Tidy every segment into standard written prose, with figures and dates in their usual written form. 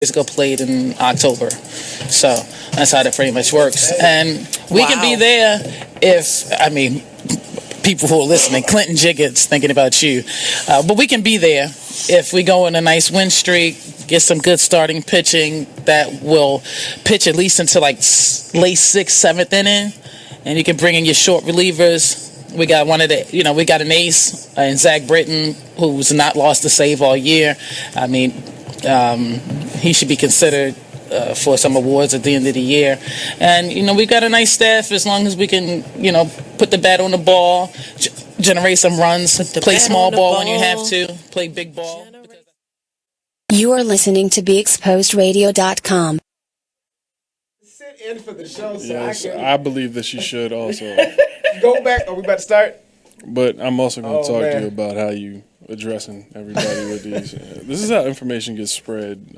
years ago, played in October. So that's how that pretty much works. And we can be there people who are listening, Clinton Jiggett's thinking about you. But we can be there if we go in a nice win streak, get some good starting pitching that will pitch at least into like late 6th, 7th inning. And you can bring in your short relievers. We got we got an ace in Zach Britton, who's not lost a save all year. I mean, he should be considered for some awards at the end of the year. And, we got a nice staff as long as we can, put the bat on the ball, generate some runs, play small ball when you have to, play big ball. You are listening to BeExposedRadio.com. Sit in for the show, so yes, I believe that she should also. Go back. Are we about to start? But I'm also going to talk to you about how you addressing everybody with these. This is how information gets spread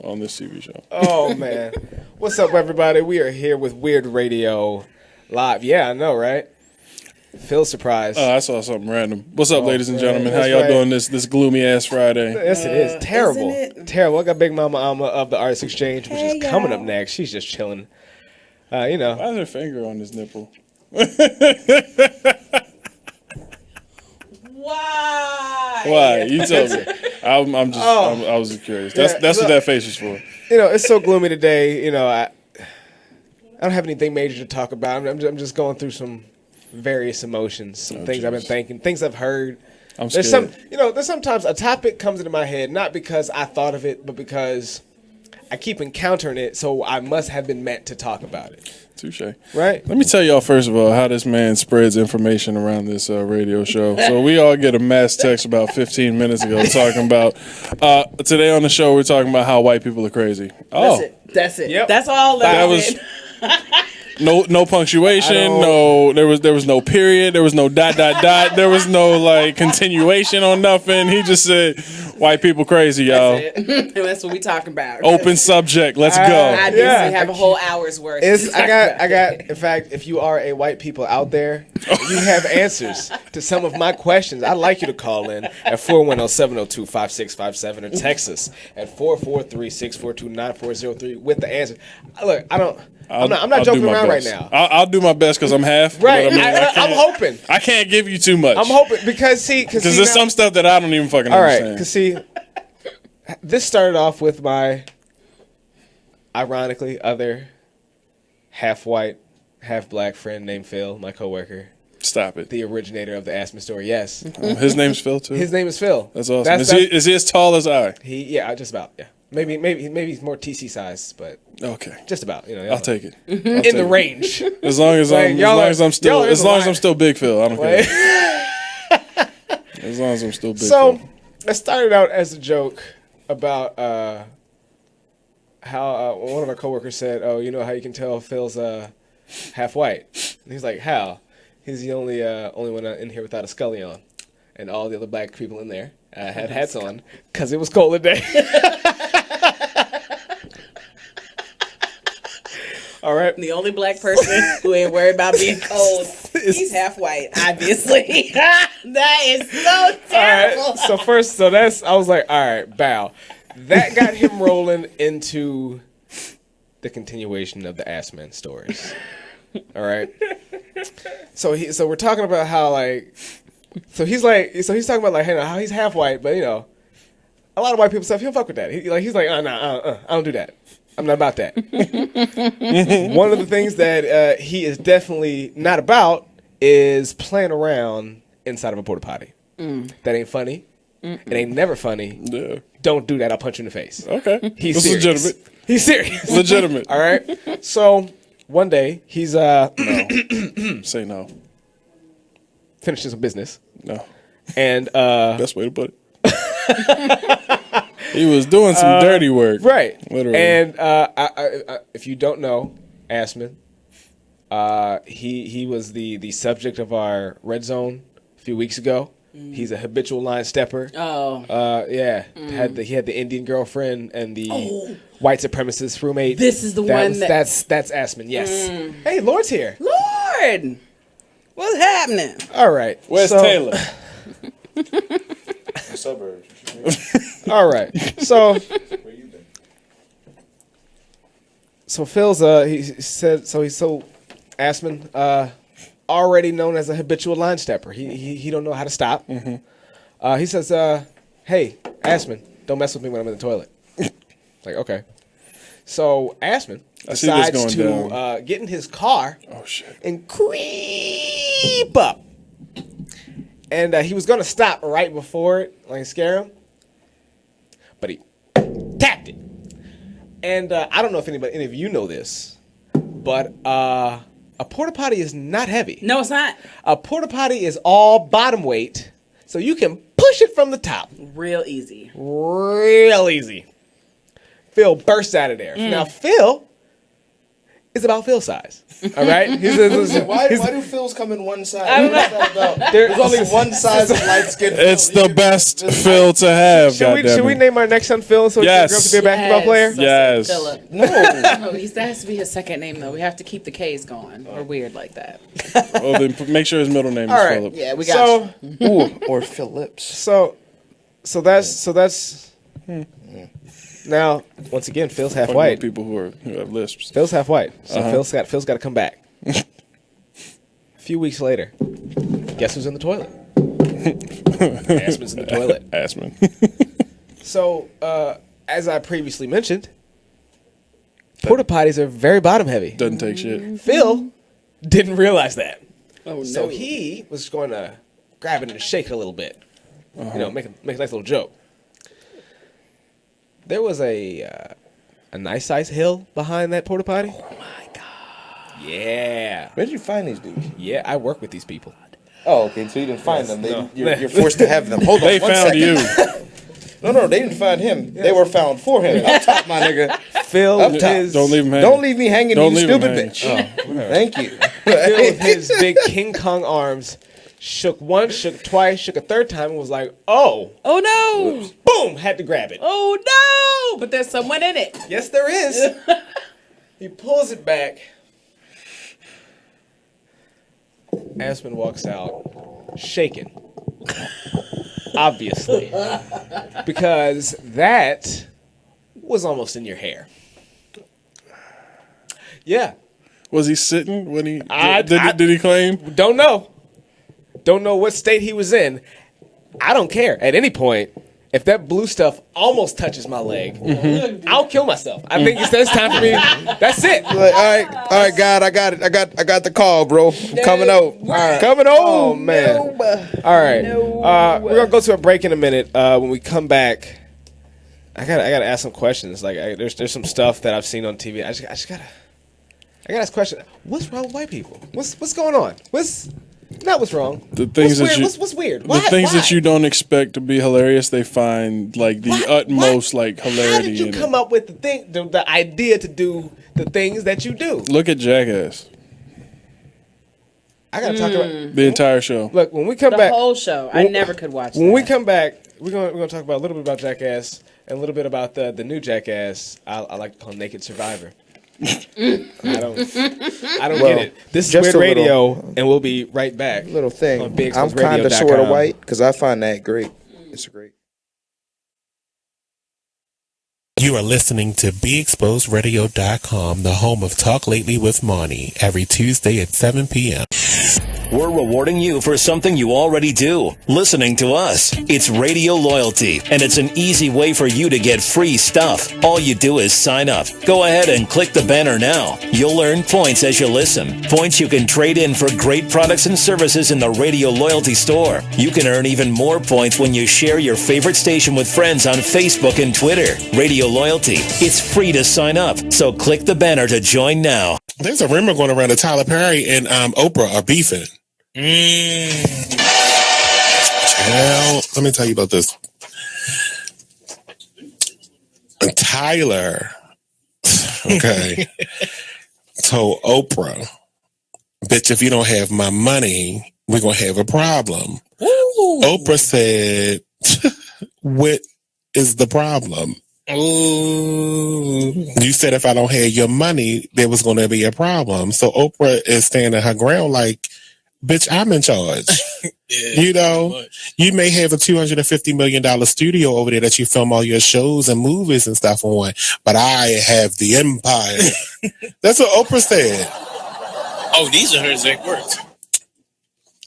on this TV show. Oh, man. What's up, everybody? We are here with Weird Radio Live. Yeah, I know, right? Phil surprised. I saw something random. What's up, ladies and gentlemen? How y'all doing this gloomy-ass Friday? Yes, it is. Terrible. Terrible. I got Big Mama Alma of the Artist Exchange, which is coming up next. She's just chilling. Why is her finger on his nipple? Why? You tell me. I was curious. That's what that face is for. It's so gloomy today. I don't have anything major to talk about. I'm just going through some various emotions, some things I've been thinking, things I've heard. I'm scared. There's sometimes a topic comes into my head, not because I thought of it, but because I keep encountering it, so I must have been meant to talk about it. Touche. Right? Let me tell y'all, first of all, how this man spreads information around this radio show. So we all get a mass text about 15 minutes ago talking about, today on the show, we're talking about how white people are crazy. Oh. That's it. Yep. That's all that was. No punctuation, there was no period, there was no ... There was no continuation on nothing. He just said white people crazy, y'all. That's what we talking about. Open subject, let's go. I have a whole hour's worth. I got in fact, if you are a white people out there, you have answers to some of my questions. I'd like you to call in at 410-702-5657 or text us at 443-642-9403 with the answer. Look, I'm not joking around right now. I'll do my best because I'm half. Right. I'm hoping. I can't give you too much. I'm hoping because there's some stuff that I don't even fucking understand. All right, because this started off with my, ironically, other half-white, half-black friend named Phil, my coworker. Stop it. The originator of the Ask Me story, yes. His name's Phil, too? His name is Phil. That's awesome. Is he as tall as I? Just about, yeah. Maybe he's more TC size, but okay, just about. I'll take it. In the range. As long as I'm still Big Phil, I don't care. As long as I'm still Big Phil. So I started out as a joke about how one of our coworkers said, "Oh, you know how you can tell Phil's half white?" And he's like, "How?" He's the only one in here without a scully on, and all the other black people in there had hats on because it was cold today. All right. The only black person who ain't worried about being cold. He's half white, obviously. That is so terrible. All right. I was like, all right, bow. That got him rolling into the continuation of the Ass Man stories. All right. So we're talking about how he's talking about how he's half white, but a lot of white people stuff, he'll fuck with that. He's like, I don't do that. I'm not about that. One of the things that he is definitely not about is playing around inside of a porta potty. That ain't funny. It ain't never funny. Yeah. Don't do that. I'll punch you in the face. Okay. He's serious. Legitimate. He's serious. Legitimate. All right. So one day he's no. Say no. Finishing some business. No. And best way to put it. He was doing some dirty work. Right. Literally. And if you don't know, Assman, he was the subject of our Red Zone a few weeks ago. He's a habitual line stepper. Oh. Yeah. He had the Indian girlfriend and the white supremacist roommate. This is the one that's Assman, yes. Hey, Lord's here. Lord! What's happening? All right. Where's Taylor? The suburbs. All right. So Where you been? So Phil's he's so Assman, already known as a habitual line stepper. He don't know how to stop. He says, "Hey, Assman, don't mess with me when I'm in the toilet." Like, okay. So Assman decides to get in his car and creep up. And he was going to stop right before it, like scare him. But he tapped it. And I don't know if any of you know this, but a porta potty is not heavy. No, it's not. A porta potty is all bottom weight, so you can push it from the top. Real easy. Real easy. Phil bursts out of there. Now, Phil is about Phil size. All right? Why do Phils come in one size? There's only one size of light skin. It's the best Phil to have. Should we name our next son Phil so he can grow up to be a basketball player? Yes. Philip. No. No, that has to be his second name, though. We have to keep the K's going. We're weird like that. Well, then make sure his middle name is All right. Philip. Yeah, we got you. Ooh, or Phillips. So that's. Now, once again, Phil's half Fucking white. People who have lisps. Phil's half white, so Phil's got to come back. A few weeks later, guess who's in the toilet? Assman's in the toilet. Assman. So, as I previously mentioned, porta potties are very bottom heavy. Doesn't take shit. Phil didn't realize that. Oh, no. So he was going to grab it and shake it a little bit. Make a nice little joke. There was a nice size hill behind that porta potty. Oh, my God. Yeah. Where did you find these dudes? Yeah, I work with these people. Oh, okay. So you didn't find them. No. You're forced to have them. Hold on. They one found second. you. No, they didn't find him. They were found for him. Up top, my nigga. Phil Up with top. his Don't leave him hanging. Don't leave me hanging, Don't you leave him stupid hanging. bitch. Thank you. Phil with his big King Kong arms shook once, shook twice, shook a third time, and was like, "Oh, Oh, no. boom!" Had to grab it. Oh, no. But there's someone in it. Yes, there is. He pulls it back. Assman walks out, shaken. Obviously. Because that was almost in your hair. Yeah. Was he sitting when he did he claim? Don't know. Don't know what state he was in. I don't care. At any point, if that blue stuff almost touches my leg, I'll kill myself. I think it's time for me. That's it. Like, all right, God, I got it. I got the call, bro. I'm coming out. All right. Coming on, man. All right. We're gonna go to a break in a minute. When we come back, I gotta ask some questions. Like, there's some stuff that I've seen on TV. I gotta ask questions. What's wrong with white people? What's going on? What's wrong? The things what's that weird? you What's weird? the things that you don't expect to be hilarious, they find like the utmost like hilarity. How did you in come it. up with the idea to do the things that you do? Look at Jackass. I gotta talk about The entire show. Look, when we come The back, whole show. I never could watch when that. we come back, we're gonna talk about a little bit about Jackass and a little bit about the new Jackass. I like to call Naked Survivor. I don't get it. This is just Weird a Radio, little- and we'll be right back. Little thing. On I'm kind of sort of BigExposedRadio.com. white because I find that great. It's great. You are listening to BeExposedRadio.com, the home of Talk Lately with Monny, every Tuesday at 7 p.m. We're rewarding you for something you already do, listening to us. It's radio loyalty, and it's an easy way for you to get free stuff. All you do is sign up. Go ahead and click the banner now. You'll earn points as you listen. Points you can trade in for great products and services in the Radio Loyalty store. You can earn even more points when you share your favorite station with friends on Facebook and Twitter. Radio Loyalty. It's free to sign up, so click the banner to join now. There's a rumor going around that Tyler Perry and Oprah are beefing. Well, let me tell you about this. Tyler, okay, told Oprah, bitch, if you don't have my money, we're going to have a problem. Ooh. Oprah said, what is the problem? Ooh. You said if I don't have your money, there was going to be a problem. So Oprah is standing her ground like, bitch, I'm in charge. Yeah, You know, you may have a $250 million studio over there that you film all your shows and movies and stuff on, but I have the empire. That's what Oprah said. Oh, these are her exact words.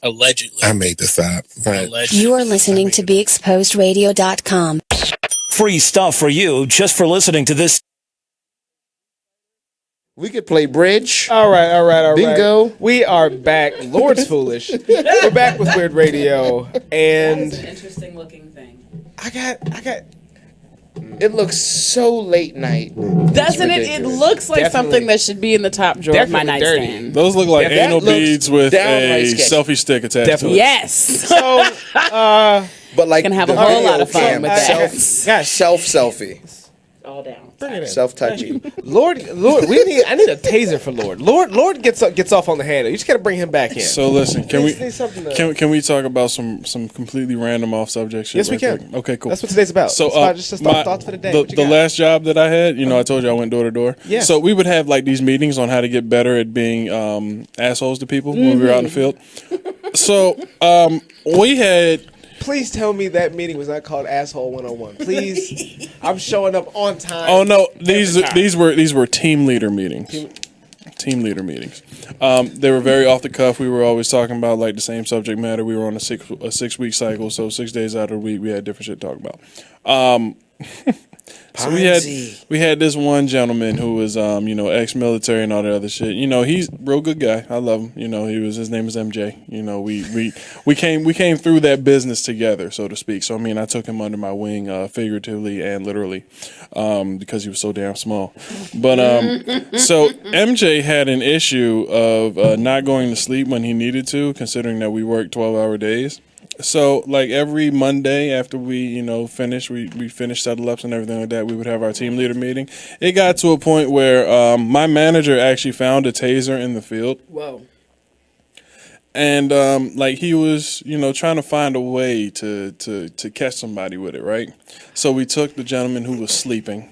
Allegedly. I made this up. But Allegedly. You are listening to BeExposedRadio.com. Free stuff for you just for listening to this. We could play bridge. All right. Bingo. We are back. Lord's foolish. We're back with Weird Radio, and an interesting looking thing. I got. It looks so late night. Doesn't it? It ridiculous. looks like Definitely. something that should be in the top drawer of my Definitely dirty. nightstand. Those look like That anal looks beads with downright a sketchy. selfie stick attached Definitely. to it. Yes. So, But like Gonna have a the whole video lot of fun cam, with that. Self selfie, All down. bring it in. self touchy. Lord, I need a taser for Lord. Lord gets off on the handle. You just got to bring him back in. So listen, can Need something to- can we talk about some completely random off subject shit? Yes, we right can. quick? Okay, cool. That's what today's about. So It's about just thoughts for the day. What you The got? last job that I had, I told you I went door to door. Yeah. So we would have like these meetings on how to get better at being assholes to people when we were out in the field. So we had. Please tell me that meeting was not called Asshole 101. Please, I'm showing up on time. Oh no, every time. these were team leader meetings. Team leader meetings. They were very off the cuff. We were always talking about like the same subject matter. We were on a 6 week cycle, so 6 days out of the week we had different shit to talk about. So we had this one gentleman who was ex-military and all that other shit. He's a real good guy. I love him. His name is MJ. We came through that business together, so to speak. So I took him under my wing, figuratively and literally, because he was so damn small. But so MJ had an issue of not going to sleep when he needed to, considering that we worked 12-hour days. So, like every Monday after we, finished settle ups and everything like that, we would have our team leader meeting. It got to a point where my manager actually found a taser in the field. Whoa. And he was, trying to find a way to catch somebody with it, right? So we took the gentleman who was sleeping.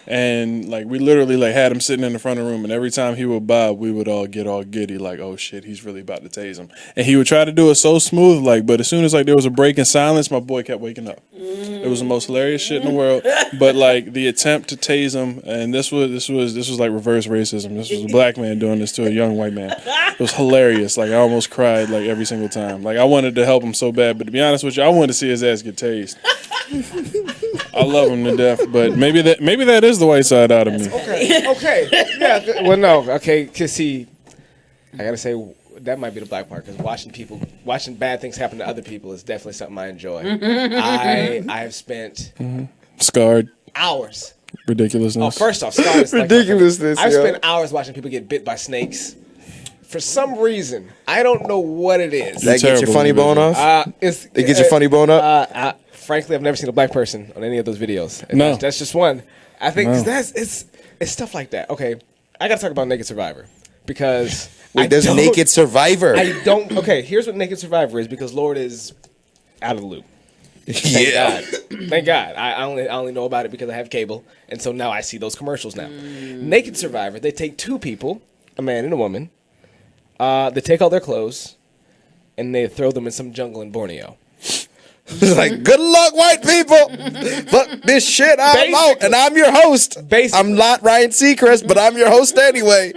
And we literally had him sitting in the front of the room, and every time he would bob, we would all get all giddy, like, oh shit, he's really about to tase him. And he would try to do it so smooth, but as soon as there was a break in silence, my boy kept waking up. It was the most hilarious shit in the world. But the attempt to tase him, and this was like reverse racism. This was a black man doing this to a young white man. It was hilarious. I almost cried every single time. I wanted to help him so bad, but to be honest with you, I wanted to see his ass get tased. I love him to death, but maybe that is the white side out of me. Okay. Yeah. Well, no. Okay. Cause see, I gotta say that might be the black part. Cause watching bad things happen to other people is definitely something I enjoy. I have spent Scarred hours. ridiculousness. Oh, first off, scarred. Ridiculousness, I've yo. spent hours watching people get bit by snakes. For some reason, I don't know what it is. That gets your terrible funny bone individual. off? It gets your funny bone up? Frankly, I've never seen a black person on any of those videos. And No. that's just one. I think 'cause No. it's stuff like that. Okay, I gotta talk about Naked Survivor because Wait, there's a Naked Survivor. I don't. Okay, here's what Naked Survivor is because Lord is out of the loop. Thank God. Thank God. I only know about it because I have cable, and so now I see those commercials now. Naked Survivor. They take two people, a man and a woman. They take all their clothes, and they throw them in some jungle in Borneo. It's like, good luck, white people. Fuck this shit, I'm out, and I'm your host. I'm not Ryan Seacrest, but I'm your host anyway.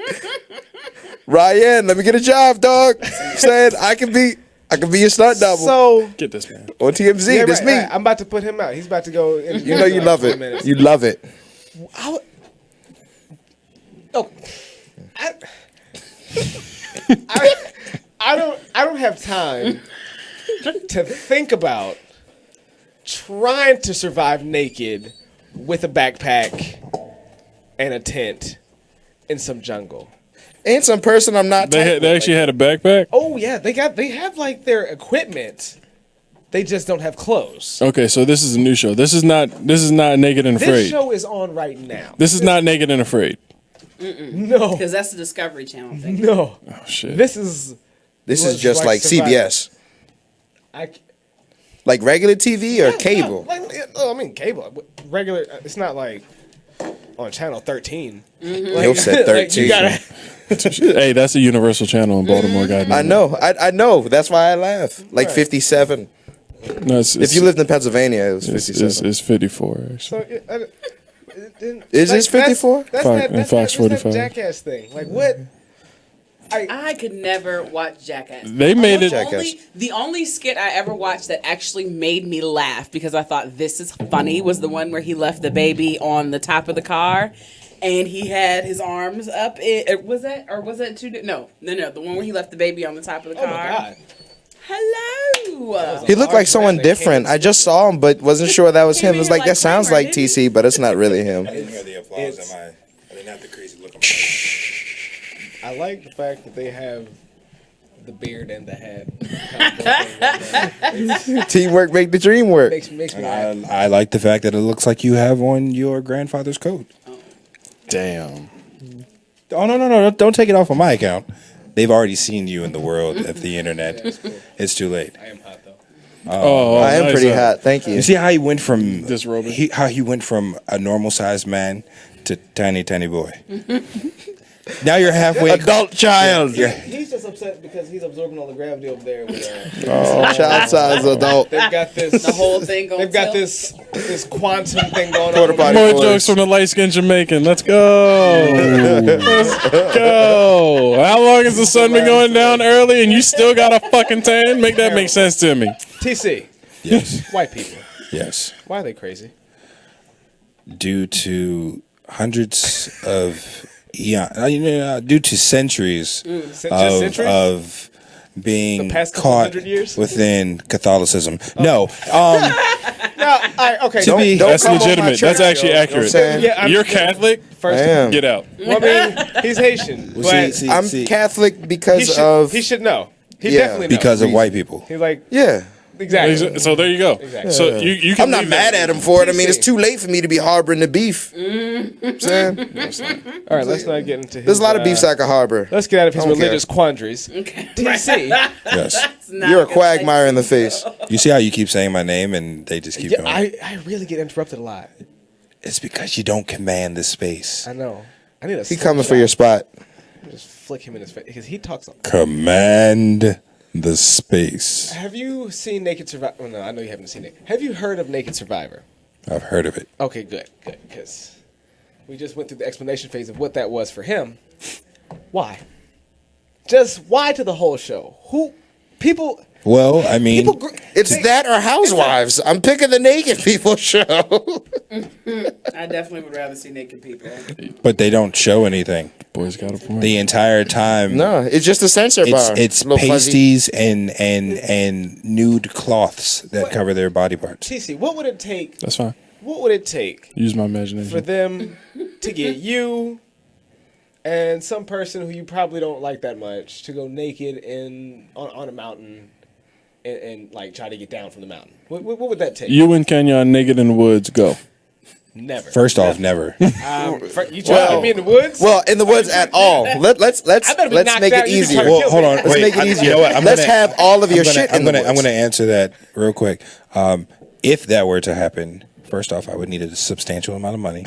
Ryan, let me get a job, dog. Said I can be your stunt double. So Get this man. on TMZ, yeah, this right, me. right. I'm about to put him out. He's about to go. You know you love it. You love it. I don't have time to think about trying to survive naked with a backpack and a tent in some jungle. And some person I'm not. They actually had a backpack? Oh yeah, they have their equipment. They just don't have clothes. Okay, so this is a new show. This is not Naked and This Afraid. show is on right now. This is not Naked and Afraid. No, Because that's the Discovery Channel thing. no. Oh shit. This is just like CBS, like regular TV or cable. Cable. Regular. It's not like on channel 13. He'll said 13. Hey, that's a Universal Channel in Baltimore, guy. I know. I know. That's why I laugh. Like 57. No, If you lived in Pennsylvania, it was 57. It's 54. Actually. So, Is this 54? That's Fox 45. that Jackass thing. Like what? I could never watch Jackass. They made it. The only skit I ever watched that actually made me laugh because I thought this is funny was the one where he left the baby on the top of the car, and he had his arms up. Was that two? No. The one where he left the baby on the top of the car. Oh my God. Hello. He looked like someone different. I just saw him, but wasn't sure that was him. It was like, that sounds like TC, but it's not really him. I didn't hear the applause. Are they not the crazy looking? I like the fact that they have the beard and the hat. Teamwork make the dream work. Makes me laugh. I like the fact that it looks like you have on your grandfather's coat. Damn. Oh no! Don't take it off on my account. They've already seen you in the world of the internet. It's too late. I am hot though. I am nice, pretty hot. Thank you. You see how he went from Disrobing. how he went from a normal sized man to tiny boy. Now you're halfway Adult child. He's just upset because he's absorbing all the gravity over there. With, Child size adult. they've got this The whole thing going. They've got this quantum thing going Quarter on. body More force. jokes from the light skinned Jamaican. Let's go. Let's go. How long has the sun been going down early and you still got a fucking tan? Make that make sense to me. TC. Yes. White people. Yes. Why are they crazy? Due to hundreds of due to centuries Centuries? of being The past couple caught hundred years? within Catholicism. No. Okay. To be- That's come on my legitimate. church, That's actually yo. You know what I'm accurate. saying? Yeah, You're Catholic? First, I am. Get out. well, I mean, he's Haitian, Well, but see, I'm Catholic because of... he should know. He Yeah. definitely knows. because of white people. He's like Yeah. exactly. So there you go. Exactly. So you can I'm not leave mad that. at him for it. I mean, it's too late for me to be harboring the beef. Saying? All right, let's not get into. There's a lot of beefs I can harbor. Let's get out of his I don't religious care. quandaries. Okay. TC. Yes. You're a quagmire in the face. You see how you keep saying my name and they just keep Yeah, going? I really get interrupted a lot. It's because you don't command the space. I know. I need a. He coming for your spot. Just flick him in his face because he talks. Command the space. Have you seen Naked Survivor? Well, no, I know you haven't seen it. Have you heard of Naked Survivor? I've heard of it. Okay, good, because we just went through the explanation phase of what that was for him. Why? Just why to the whole show? Who people? Well, I mean, It's that or Housewives. I'm picking the naked people show. I definitely would rather see naked people. but they don't show anything Boys got a point. the entire time. No, it's just a censor bar. It's Little fuzzy. pasties and nude cloths that cover their body parts. TC, what would it take? That's fine. What would it take Use my for imagination. them to get you and some person who you probably don't like that much to go naked on a mountain and like try to get down from the mountain? What would that take? You and Kenyon naked in the woods. Go. Never. First off, never. You trying to get me in the woods? Well, in the woods at all. Let's better be knocked make out. it You easier. can Well, hold on. Let's Wait, make it easier. You know what? Let's have all of your shit in the woods. I'm going to answer that real quick. If that were to happen, first off, I would need a substantial amount of money.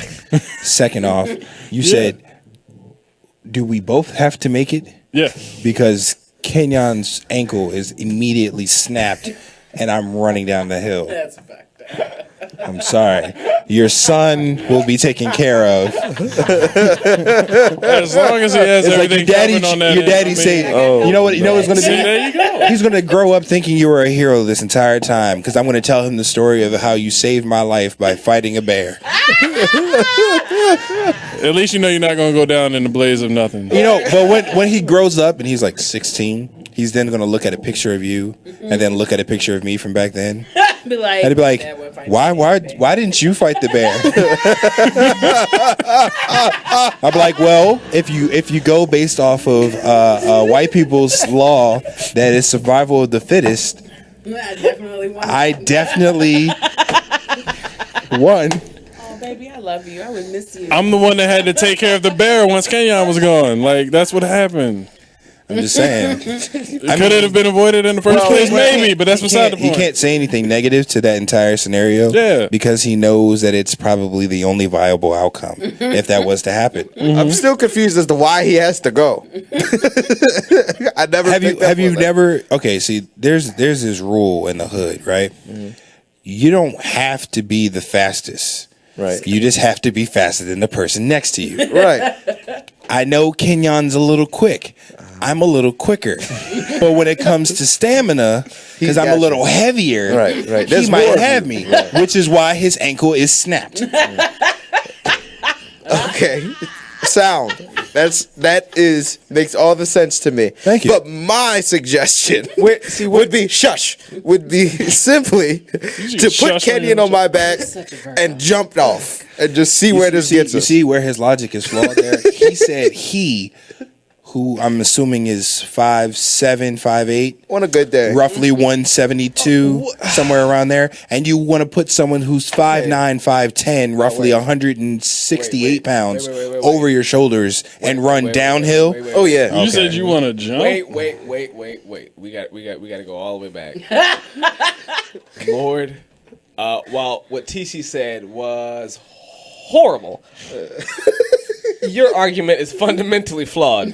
Second off, you said, do we both have to make it? Yeah. Because Kenyon's ankle is immediately snapped and I'm running down the hill. That's a fact. I'm sorry. Your son will be taken care of. As long as he has It's like everything your daddy. covered on that. Your daddy say, you know what? You know what's going to See, be. there you go. He's going to grow up thinking you were a hero this entire time because I'm going to tell him the story of how you saved my life by fighting a bear. At least you know you're not going to go down in the blaze of nothing. You know, but when he grows up and he's like 16, he's then going to look at a picture of you and then look at a picture of me from back then. Be like, And he'd be like, "Dad would fight why didn't you fight the bear? I'd be like, well, if you go based off of white people's law that is survival of the fittest, I definitely won. Oh, baby, I love you. I would miss you. I'm the one that had to take care of the bear once Kenyon was gone. Like, that's what happened. I'm just saying. Could it have been avoided in the first place? Maybe, but that's beside the point. He can't say anything negative to that entire scenario. Yeah. Because he knows that it's probably the only viable outcome if that was to happen. I'm still confused as to why he has to go. I never have you never see there's this rule in the hood, right? You don't have to be the fastest. Right. You just have to be faster than the person next to you. Right. I know Kenyon's a little quick. I'm a little quicker. But when it comes to stamina, because I'm a little heavier, right. He might have me, which is why his ankle is snapped. Okay. Sound. That makes all the sense to me. Thank you. But my suggestion would be simply to put Kenyon on my back and jump off and just see where this gets us. You see where his logic is flawed there? He said who I'm assuming is 5'7", 5'8". On a good day. Roughly 172, somewhere around there. And you want to put someone who's 5'9", 5'10", roughly 168 pounds over your shoulders and run downhill. Oh, yeah. You said you want to jump? Wait. We got to go all the way back. Lord, while what TC said was horrible, your argument is fundamentally flawed.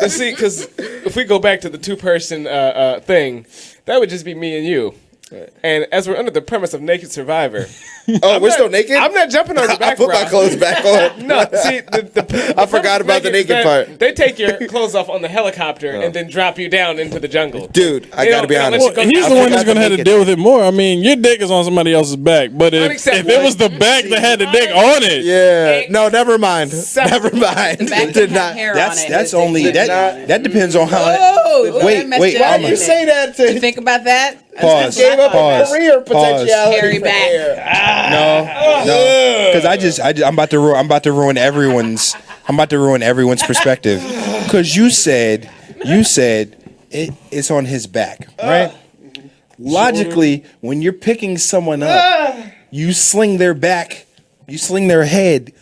See, because if we go back to the two-person thing, that would just be me and you. And as we're under the premise of Naked Survivor... we're still naked? I'm not jumping on the back, I put my clothes back on. No, see, I forgot about the naked part. They take your clothes off on the helicopter and then drop you down into the jungle. Dude, I got to be honest. Well, he's the one that's going to have to deal with it more. I mean, your dick is on somebody else's back. But if it was the back that had the dick on it... Yeah. No, never mind. Never mind. It did not. That's only... That depends on how... Wait. Why do you say that? You think about that? Pause. Gave up a career potentiality. Harry for back. hair. No, because I'm about to ruin everyone's perspective. Because you said it's on his back, right? Logically, when you're picking someone up, you sling their head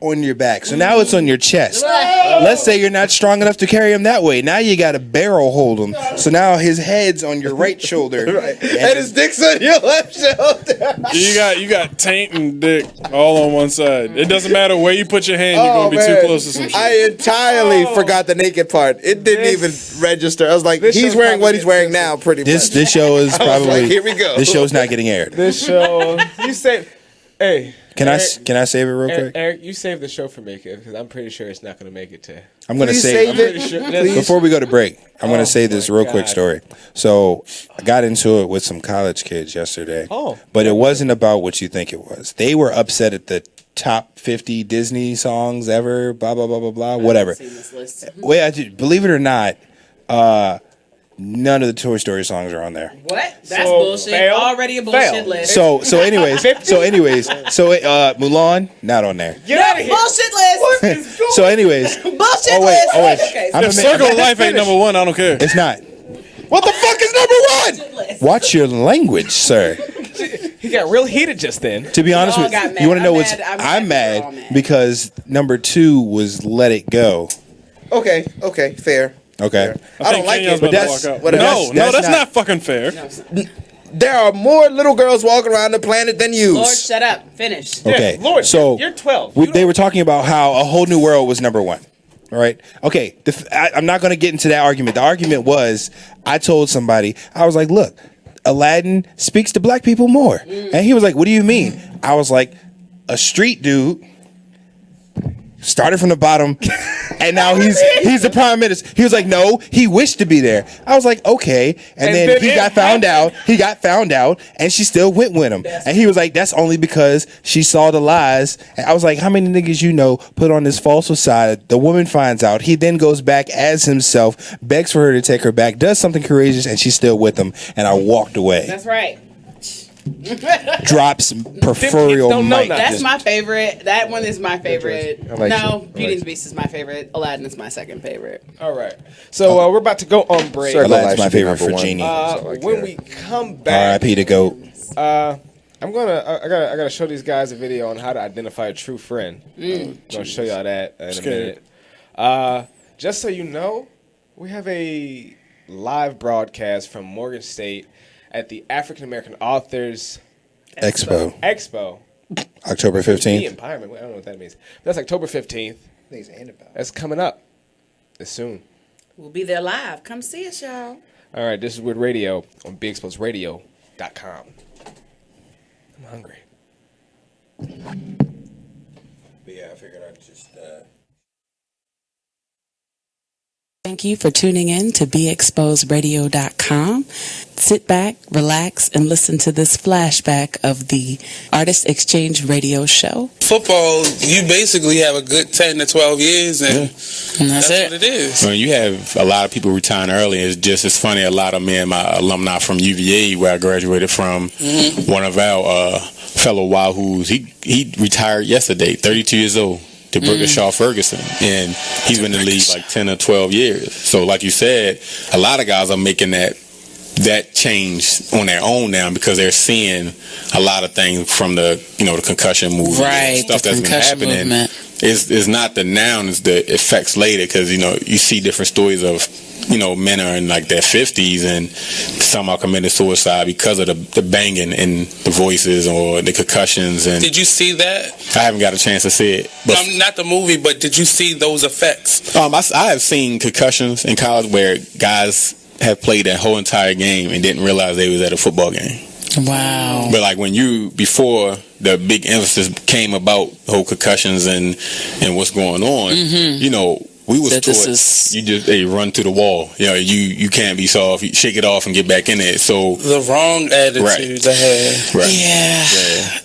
on your back. So now it's on your chest. Let's say you're not strong enough to carry him that way. Now you got to barrel hold him. So now his head's on your right shoulder. And his dick's on your left shoulder. You got taint and dick all on one side. It doesn't matter where you put your hand, you're going to be too close to some shit. I entirely forgot the naked part. It didn't even register. I was like, he's wearing what he's wearing now, pretty much. This show is probably... like, here we go. This show's not getting aired. This show... You say... Hey... Can I save it real quick? Eric, you save the show for me because I'm pretty sure it's not going to make it to... I'm going to save it. Before we go to break, I'm going to say this real quick story. So I got into it with some college kids yesterday. But it wasn't about what you think it was. They were upset at the top 50 Disney songs ever, blah, blah, blah, blah, blah, whatever. Wait, believe it or not, none of the Toy Story songs are on there. What? That's bullshit. Already a bullshit list. So anyways, Mulan not on there. Get out of here. Bullshit list. So anyways, bullshit list. Okay. If Circle of Life ain't number one, I don't care. It's not. What the fuck is number one? Watch your language, sir. He got real heated just then. To be honest with you, you want to know what's... I'm mad because number 2 was Let It Go. Okay, fair. Okay. I don't like it, but that's that's not fucking fair. There are more little girls walking around the planet than you. Lord, shut up. Finish. Okay. Yeah, Lord, so you're 12. They were talking about how A Whole New World was number 1. All right. Okay. I'm not going to get into that argument. The argument was I told somebody, I was like, look, Aladdin speaks to black people more. And he was like, what do you mean? I was like, a street dude started from the bottom, and now he's the prime minister. He was like, no, he wished to be there. I was like, okay. And then he got found out. He got found out, and she still went with him. And he was like, that's only because she saw the lies. And I was like, how many niggas you know put on this false facade? The woman finds out. He then goes back as himself, begs for her to take her back, does something courageous, and she's still with him. And I walked away. That's right. Drops peripheral mic. That's my favorite. That one is my favorite. Like no, Beauty and the Beast is my favorite. Aladdin is my second favorite. All right. So we're about to go on break. Aladdin's my favorite for Genie. When we come back, R.I.P. to GOAT. I gotta show these guys a video on how to identify a true friend. I'm gonna show y'all that in a minute. Just so you know, We have a live broadcast from Morgan State at the African American Authors Expo. October The 15th. Empowerment. I don't know what that means. That's October 15th. That's coming up. It's soon. We'll be there live. Come see us, y'all. All right, this is Wood Radio on BigExposeRadio.com. I'm hungry. But yeah, I figured I'd just... Thank you for tuning in to BeExposedRadio.com. Sit back, relax, and listen to this flashback of the Artist Exchange Radio Show. Football, you basically have a good 10 to 12 years, and that's what it is. When you have a lot of people retiring early, it's funny. A lot of me and my alumni from UVA, where I graduated from, one of our fellow Wahoos, he retired yesterday, 32 years old. To Shaw Ferguson, and he's been in the league like 10 or 12 years. So like you said, a lot of guys are making that change on their own now because they're seeing a lot of things from the concussion movement, right? Stuff that's been happening. It's not the noun, it's the effects later, because you see different stories of men are in like their 50s and some are committed suicide because of the banging and the voices or the concussions. And did you see that? I haven't got a chance to see it. But not the movie, but did you see those effects? I have seen concussions in college where guys have played that whole entire game and didn't realize they was at a football game. Wow. But like before the big emphasis came about whole concussions and what's going on, we was taught you just run to the wall. You can't be soft. You shake it off and get back in it. So the wrong attitudes I had. Right.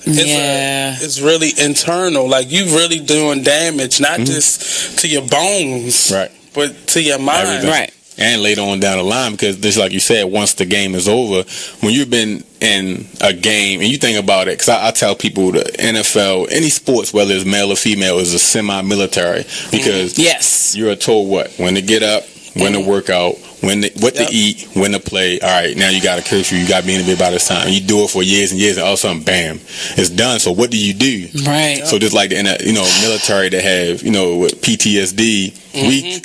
Yeah. It's really internal. Like you really doing damage, not just to your bones, right, but to your mind. Everything. Right. And later on down the line, because just like you said, once the game is over, when you've been in a game and you think about it, because I tell people the NFL, any sports, whether it's male or female, is a semi-military, because you're told when to get up, when to work out, what to eat, when to play. All right, now you got a curfew, you got to be in the bed by this time. You do it for years and years, and all of a sudden, bam, it's done. So what do you do? Right. So just like the military that have with PTSD, we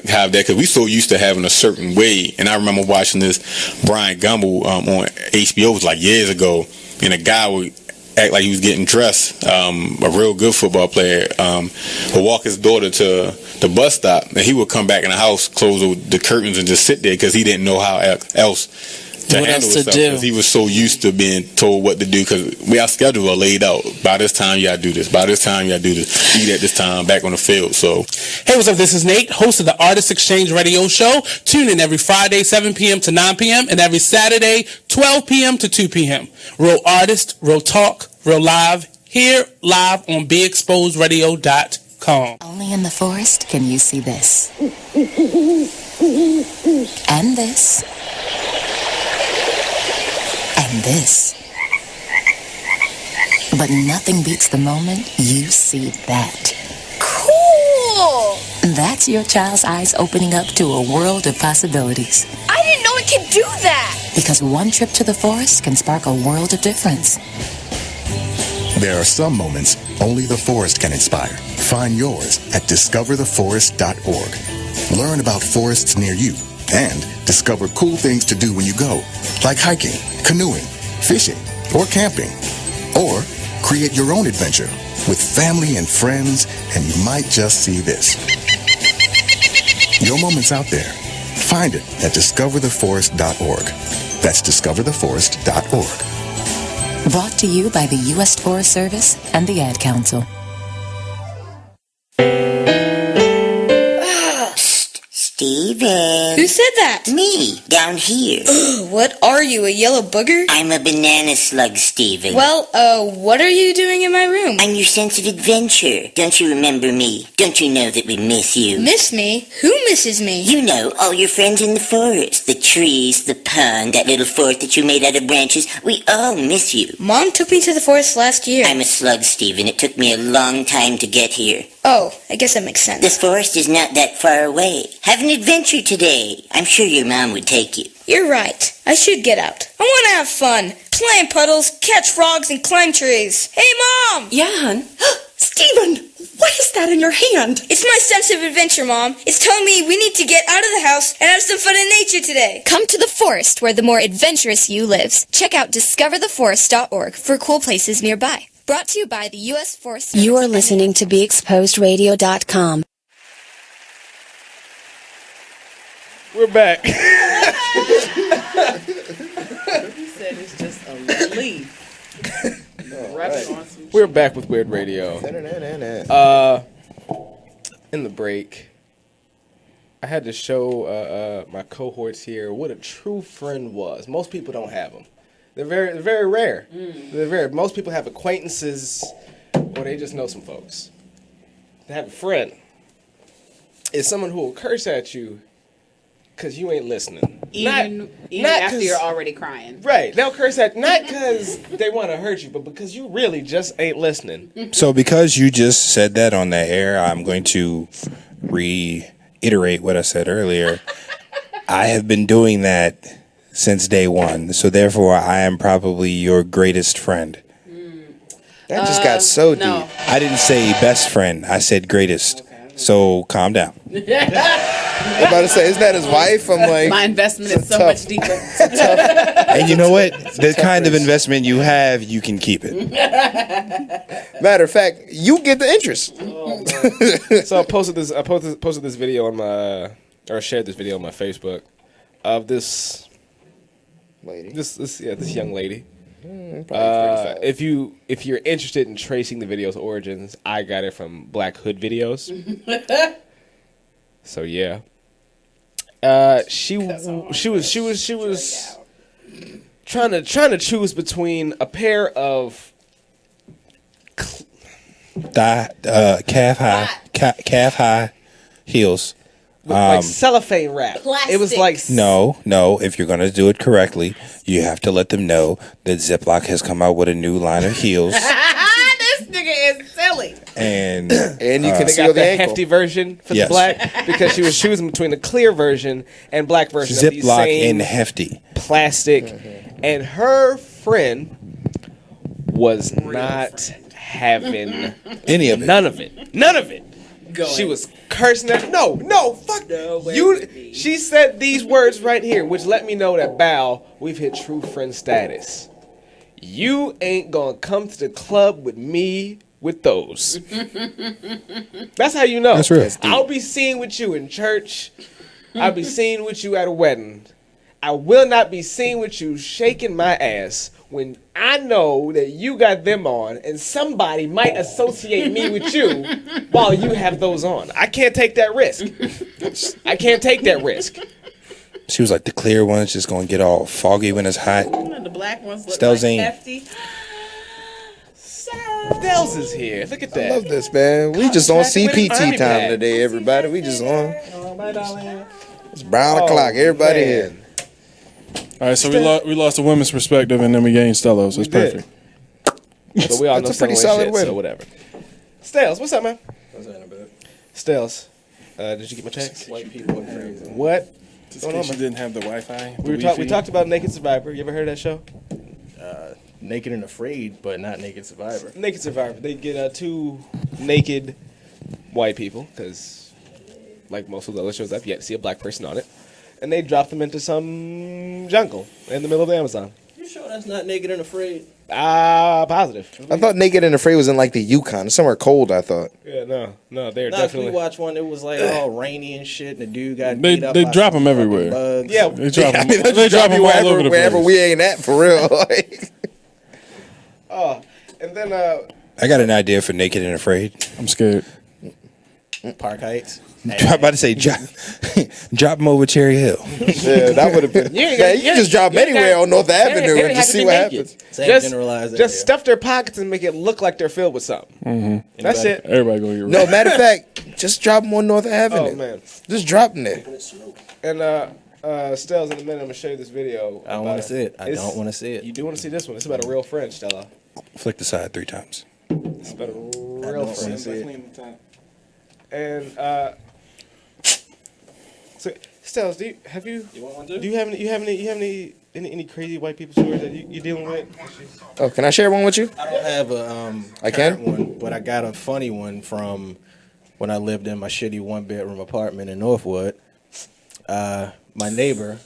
have that because we so used to having a certain way. And I remember watching this Brian Gumbel on HBO, it was like years ago, and a guy would act like he was getting dressed, a real good football player, would walk his daughter to the bus stop, and he would come back in the house, close the curtains, and just sit there because he didn't know how else to handle himself, because he was so used to being told what to do, because our schedule are laid out. By this time you gotta do this, by this time you gotta do this, eat at this time, back on the field. So hey, what's up, this is Nate, host of the Artist Exchange Radio Show. Tune in every Friday 7 p.m. to 9 p.m. and every Saturday 12 p.m. to 2 p.m. Real artist, real talk, real live, here live on BeExposedRadio.com. Only in the forest can you see this. And this. And this. But nothing beats the moment you see that. Cool! That's your child's eyes opening up to a world of possibilities. I didn't know it could do that! Because one trip to the forest can spark a world of difference. There are some moments only the forest can inspire. Find yours at discovertheforest.org. Learn about forests near you and discover cool things to do when you go, like hiking, canoeing, fishing, or camping. Or create your own adventure with family and friends, and you might just see this. Your moment's out there. Find it at discovertheforest.org. That's discovertheforest.org. Brought to you by the U.S. Forest Service and the Ad Council. Steven. Who said that? Me, down here. What are you, a yellow booger? I'm a banana slug, Steven. Well, what are you doing in my room? I'm your sense of adventure. Don't you remember me? Don't you know that we miss you? Miss me? Who misses me? You know, all your friends in the forest. The trees, the pond, that little fort that you made out of branches. We all miss you. Mom took me to the forest last year. I'm a slug, Steven. It took me a long time to get here. Oh, I guess that makes sense. The forest is not that far away. Have an adventure today. I'm sure your mom would take you. You're right. I should get out. I want to have fun. Play in puddles, catch frogs, and climb trees. Hey, Mom! Yeah, hon. Steven, What is that in your hand? It's my sense of adventure, Mom. It's telling me we need to get out of the house and have some fun in nature today. Come to the forest where the more adventurous you lives. Check out discovertheforest.org for cool places nearby. Brought to you by the U.S. Forest Service. You are listening to BeExposedRadio.com. We're back. He said it's just a relief. We're back with Weird Radio. In the break, I had to show my cohorts here what a true friend was. Most people don't have them. They're very rare. They're very. Most people have acquaintances, or they just know some folks. To have a friend is someone who will curse at you because you ain't listening. Even after you're already crying. Right. They'll curse at, not because they want to hurt you, but because you really just ain't listening. So because you just said that on the air, I'm going to reiterate what I said earlier. I have been doing that since day one. So therefore, I am probably your greatest friend. That just got so no. deep. I didn't say best friend. I said greatest. So calm down. I'm about to say, isn't that his wife? I'm like, my investment is so much deeper. And you know what? The kind of investment you have, you can keep it. Matter of fact, you get the interest. So I posted this video on my, or shared this video on my Facebook of this lady. This young lady. Probably 35. If you're interested in tracing the video's origins, I got it from Black Hood videos. So yeah, she was trying to choose between a pair of calf high heels. with like cellophane wrap. It was like No. If you're gonna do it correctly, you have to let them know that Ziploc has come out with a new line of heels. This nigga is silly. And you can they seal got the the ankle. hefty version for Yes. the black because she was choosing between the clear version and black version. of these Ziploc same and hefty plastic, and her friend was not having any of it. None of it. She was cursing at fuck you. She said these words right here, which let me know that Bow, we've hit true friend status. You ain't gonna come to the club with me with those. That's how you know. That's real. I'll be seen with you in church. I'll be seen with you at a wedding. I will not be seen with you shaking my ass when I know that you got them on and somebody might associate me with you while you have those on. I can't take that risk. I can't take that risk. She was like, the clear ones just gonna get all foggy when it's hot. The black ones look Stelzine. like hefty. Dels is here. Look at that. I love this, man. We just on Contracted with an CPT army time bag. today, everybody. We just on. Oh, my darling. It's brown o'clock. Everybody man. here. All right, so we lost the women's perspective, and then we gained Stellos. It's perfect. But we all know That's a pretty Stello ain't solid shit, win. so whatever. Stels, what's up, man? Stels, did you get my text? White people are crazy. What? Just in case you didn't have the Wi-Fi. We talked about Naked Survivor. You ever heard of that show? Naked and Afraid, but not Naked Survivor. Naked Survivor. They get two naked white people, because like most of the other shows, I've yet to see a black person on it, and they drop them into some jungle in the middle of the Amazon. You sure that's not Naked and Afraid? Positive. I thought Naked and Afraid was in like the Yukon, somewhere cold. I thought. Yeah, no, they're Nah, definitely. if we watched one, it was like all rainy and shit, and the dude got They beat up they by drop some them fucking everywhere. bugs. Yeah, They drop them. they'll They just drop you them all over the wherever place. we ain't at for real. Like, And then I got an idea for Naked and Afraid. I'm scared. Park Heights. I'm about to say, drop them over Cherry Hill. yeah, that would have been. You just drop them anywhere on North Avenue and just see what happens. Just stuff their pockets and make it look like they're filled with something. Mm-hmm. That's it. Everybody gonna get No, matter of fact, just drop them on North Avenue. Oh man, just drop them there. And Stell's in a minute. I'm gonna show you this video. I don't want to see it. I don't want to see it. You do want to see this one? It's about a real friend, Stella. Flick the side 3 times. It's about a real friend. And so, Stells, do you want one too? Do you have any Any crazy white people stories that you dealing with? Oh, can I share one with you? I don't have a I can? current one, but I got a funny one from when I lived in my shitty 1-bedroom apartment in Northwood. My neighbor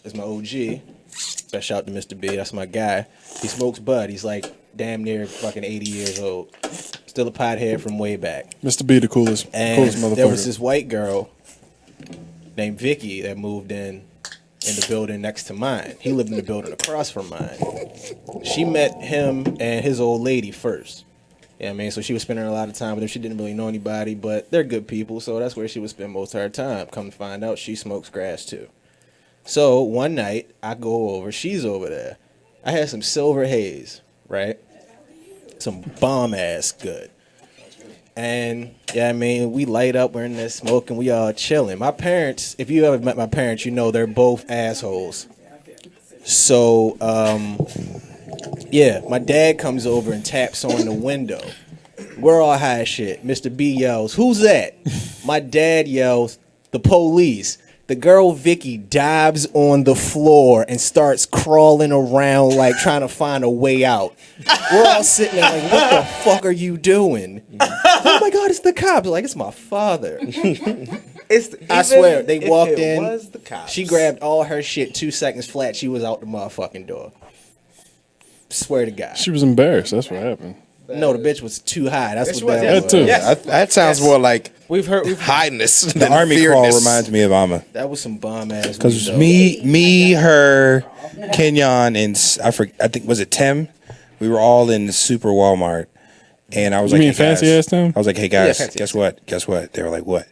is my OG. So shout out to Mr. B. That's my guy. He smokes bud. He's like damn near fucking 80 years old. Still a pothead from way back. Mr. B, the coolest motherfucker. There was this white girl named Vicky that moved in the building next to mine. He lived in the building across from mine. She met him and his old lady first. Yeah, I mean, so she was spending a lot of time with him. She didn't really know anybody, but they're good people, so that's where she would spend most of her time. Come to find out, she smokes grass too. So one night, I go over. She's over there. I had some silver haze, right? Some bomb ass good. And yeah, I mean, we light up, we're in there smoking, we all chilling. My parents, if you ever met my parents, you know they're both assholes. So, yeah, my dad comes over and taps on the window. We're all high as shit. Mr. B yells, "Who's that?" My dad yells, "The police." The girl Vicky dives on the floor and starts crawling around like trying to find a way out. We're all sitting there like, what the fuck are you doing? Oh my God, it's the cops. Like, it's my father. I swear, they walked in. She grabbed all her shit 2 seconds flat. She was out the motherfucking door. Swear to God. She was embarrassed. That's what happened. No, the bitch was too high. That's what that was. Too. Yes. That sounds more like we've heard highness. The army crawl reminds me of Amma. That was some bomb ass. Because me, her, Kenyon, and I think was it Tim? We were all in the Super Walmart, and I was you like, mean hey, fancy ass Tim? I was like, hey guys, guess what? Guess what? They were like, what?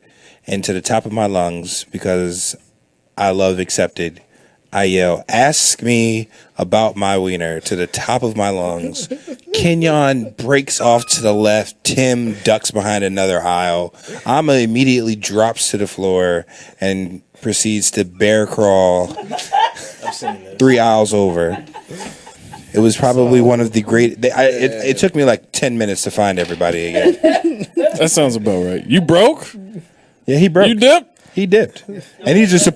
And to the top of my lungs, because I love accepted, I yell, ask me about my wiener to the top of my lungs. Kenyon breaks off to the left. Tim ducks behind another aisle. Amma immediately drops to the floor and proceeds to bear crawl 3 aisles over. It was probably one of the great... It took me like 10 minutes to find everybody again. That sounds about right. You broke? Yeah, he broke. You dipped? He dipped. And he's just...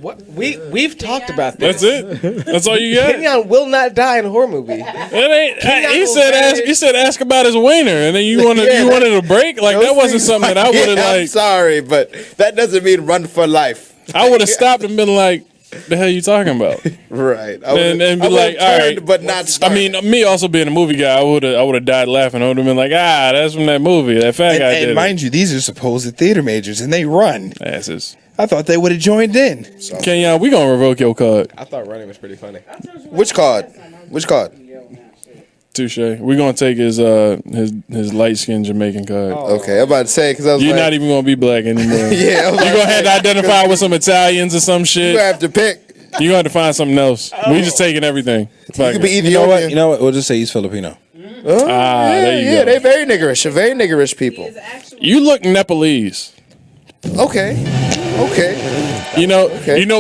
What? We've talked about this. That's it? That's all you got? Kenyon will not die in a horror movie. He said ask about his wiener, and then you wanted a break? Like, that wasn't something that I would have, like... I'm sorry, but that doesn't mean run for life. I would have stopped and been like, the hell you talking about? Right. And be like, all right. But not start. I mean, me also being a movie guy, I would have died laughing. I would have been like, that's from that movie. That fat guy did and mind you, these are supposed theater majors, and they run. Asses. I thought they would have joined in. So. Kenyon, we gonna revoke your card. I thought running was pretty funny. Which card? Touche. We're gonna take his light skinned Jamaican card. Okay, I'm about to say because I was you're not even gonna be black anymore. Yeah, you're gonna have to identify with some Italians or some shit. You have to pick. You're gonna have to find something else. We just taking everything. You could be Ethiopian. You know what? We'll just say he's Filipino. There you go. They're very niggerish. Very niggerish people. You look Nepalese. Okay. You know,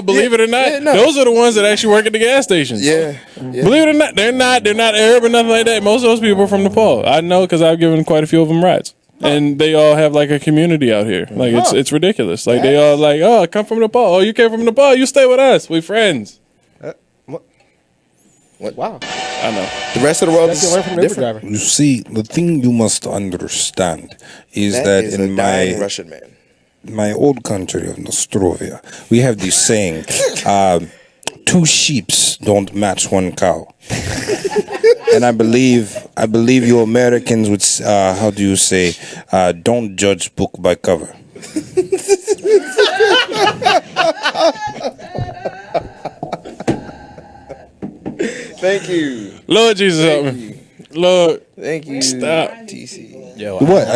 believe it or not, those are the ones that actually work at the gas stations. Yeah. Believe it or not, they're not Arab or nothing like that. Most of those people are from Nepal. I know because I've given quite a few of them rides. And they all have like a community out here. Like it's ridiculous. Like they all like, I come from Nepal. Oh, you came from Nepal. You stay with us. We friends. What? Wow. I know. The rest of the world is different. You see, the thing you must understand is that is in a dying Russian man. My old country of Nostrovia, we have this saying, 2 sheeps don't match 1 cow. And I believe you Americans would, how do you say, don't judge book by cover. Thank you. Lord Jesus, help me. Lord. Thank you. Stop. TC. Yo, What?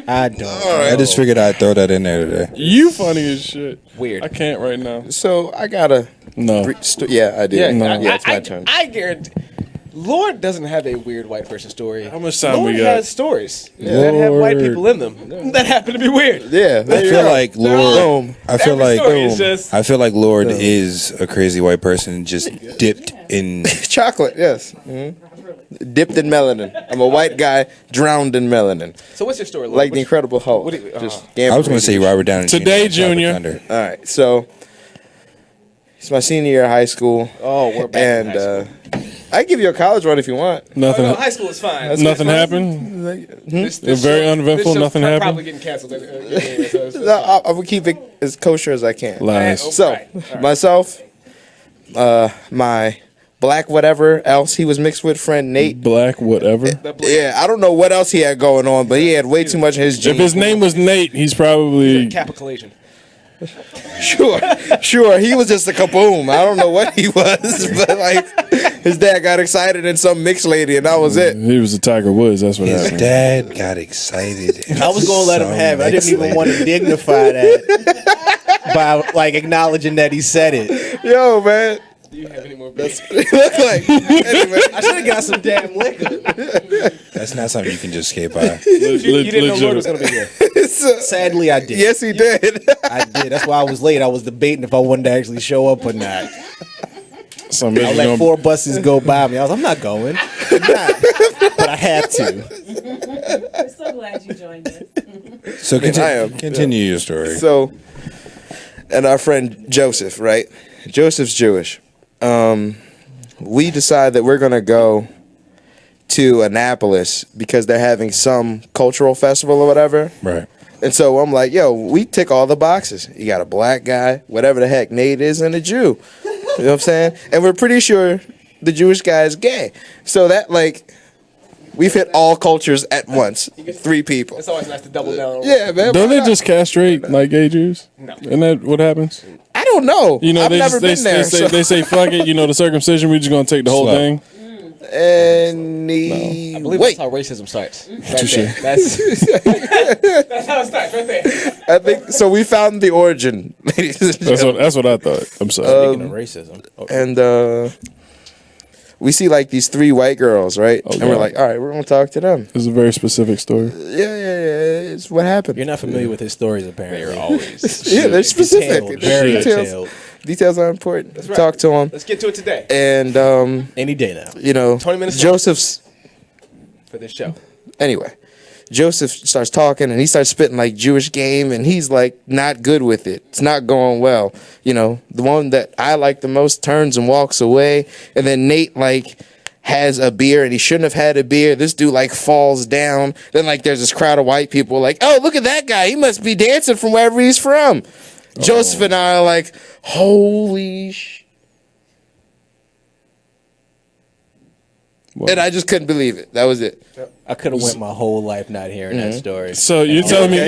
I just figured I'd throw that in there today. You funny as shit. Weird. I can't right now. So I gotta. No. Yeah, I did. Yeah, it's my turn. I guarantee. Lord doesn't have a weird white person story. How much time Lord we got? has stories that have white people in them that happen to be weird. Yeah, I feel like Lord. I feel like just Lord is a crazy white person just dipped in chocolate. Yes, dipped in melanin. I'm a white guy drowned in melanin. So what's your story? Lord? Like the Incredible Hulk. Just I was going to say Robert Downey Today, Jr. All right, so It's my senior year of high school. Oh, we're back in high school. I can give you a college run if you want. Nothing. Oh, no, high school is fine. Nothing happened. This Very uneventful. This Nothing show's happened. Probably getting canceled. Anyway, so it's No, I will keep it as kosher as I can. Lies. So, All right. myself, my black whatever else he was mixed with friend Nate. Black whatever. Yeah, I don't know what else he had going on, but he had way too much in his genes. If his name was Nate, he's probably Capicolation. Sure. He was just a kaboom. I don't know what he was, but like his dad got excited and some mixed lady, and that was it. He was a Tiger Woods. That's what His happened. dad got excited. I was gonna let him have it. I didn't even want to dignify that by like acknowledging that he said it. Yo, man. Do you have any more beers? Look like anyway. I should have got some damn liquor. That's not something you can just skate by. You didn't know Lord was going to be here. Sadly, I did. Yes, he did. I did. That's why I was late. I was debating if I wanted to actually show up or not. Some I bitch let gonna- 4 buses go by me. I'm not going. I'm not. But I have to. We're so glad you joined us. So I am. continue your story. So, and our friend Joseph, right? Joseph's Jewish. We decide that we're gonna go to Annapolis because they're having some cultural festival or whatever. Right. And so I'm like, yo, we tick all the boxes. You got a black guy, whatever the heck Nate is, and a Jew. You know what I'm saying? And we're pretty sure the Jewish guy is gay. So that, like, we've hit all cultures at once. 3 people. It's always nice to double down. Yeah, man. Don't they just castrate like gay Jews? No. Isn't that what happens? I don't know. You know, I've never been there. They say, fuck it. You know, the circumcision, we're just going to take the whole Slow. thing. I believe that's how racism starts. Right Touche. there. That's how it starts, right there. I think so. We found the origin, ladies and gentlemen. That's what I thought. I'm sorry. Speaking of racism. And we see like these 3 white girls, right? And we're God. like, all right, we're gonna talk to them. This is a very specific story. Yeah. It's what happened. You're not familiar with his stories, apparently. They're always. Yeah, they're specific. Detailed, very details. detailed. Details are important. That's right. Talk to them. Let's get to it today. And Any day now. you know, 20 minutes Joseph's. for this show. Anyway, Joseph starts talking and he starts spitting like Jewish game, and he's like not good with it. It's not going well. You know, the one that I like the most turns and walks away, and then Nate like has a beer and he shouldn't have had a beer. This dude like falls down. Then like there's this crowd of white people like, oh, look at that guy. He must be dancing from wherever he's from. Joseph and I are like, holy sh. Wow. And I just couldn't believe it. That was it. I could have went my whole life not hearing that story. So you're telling me